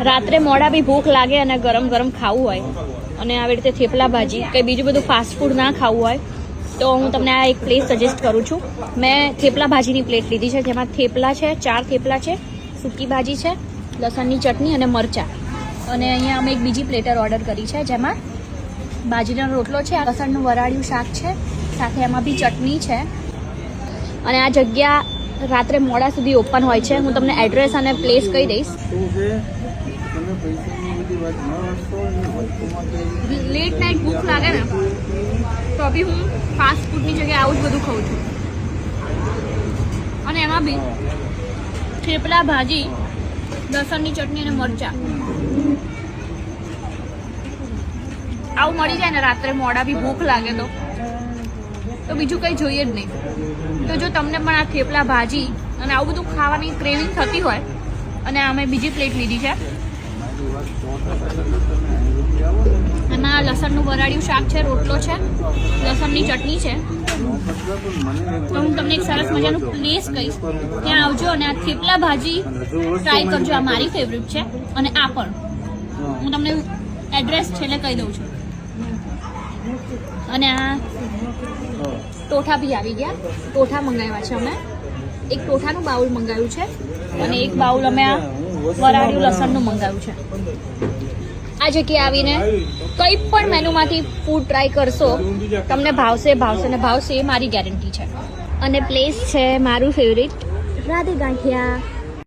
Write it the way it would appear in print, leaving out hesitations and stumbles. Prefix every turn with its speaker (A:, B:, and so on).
A: રાત્રે મોડા બી ભૂખ લાગે અને ગરમ ગરમ ખાવું હોય અને આવી રીતે થેપલા ભાજી કંઈ બીજું બધું ફાસ્ટ ફૂડ ના ખાવું હોય તો હું તમને આ એક પ્લેસ સજેસ્ટ કરું છું. મેં થેપલા ભાજીની પ્લેટ લીધી છે, જેમાં થેપલા છે, 4 થેપલા છે, સૂકી ભાજી છે, લસણની ચટણી અને મરચાં. અને અહીંયા અમે એક બીજી પ્લેટર ઓર્ડર કરી છે, જેમાં બાજરીનો રોટલો છે, લસણનું વરાળિયું શાક છે, સાથે એમાં બી ચટણી છે. અને આ જગ્યા રાત્રે મોડા સુધી ઓપન હોય છે. હું તમને એડ્રેસ અને પ્લેસ કહી દઈશ. લેટ નાઇટ ભૂખ લાગે ને તો બી હું ફાસ્ટ ફૂડની જગ્યાએ આવું જ બધું ખાઉં છું. અને એમાં બી થેપલા ભાજી, લસણની ચટણી અને મરચાં આવું મળી જાય ને રાત્રે મોડા બી ભૂખ લાગે તો બીજું કંઈ જોઈએ જ નહીં. તો જો તમને પણ આ થેપલા ભાજી અને આવું બધું ખાવાની ક્રેવિંગ થતી હોય અને અમે બીજી પ્લેટ લીધી છે, એમાં લસણનું વરાળિયું શાક છે, રોટલો છે, લસણની ચટણી છે, તો હું તમને એક સરસ મજાનું પ્લેસ કહીશ, ત્યાં આવજો અને આ થેપલા ભાજી ટ્રાય કરજો. આ મારી ફેવરેટ છે. અને આ પણ હું તમને એડ્રેસ છેલ્લે કહી દઉં છું. અને આ ટોઠા બી આવી ગયા. ટોઠા મંગાવ્યા છે અમે. એક ટોઠાનું બાઉલ મંગાવ્યું છે અને એક બાઉલ અમે આ વરાળિયું લસણનું મંગાવ્યું છે. આ જગ્યાએ આવીને કંઈ પણ મેનુમાંથી ફૂડ ટ્રાય કરશો, તમને ભાવશે ને ભાવશે, એ મારી ગેરંટી છે. અને પ્લેસ છે મારું ફેવરિટ, રાધે ગાંઠિયા.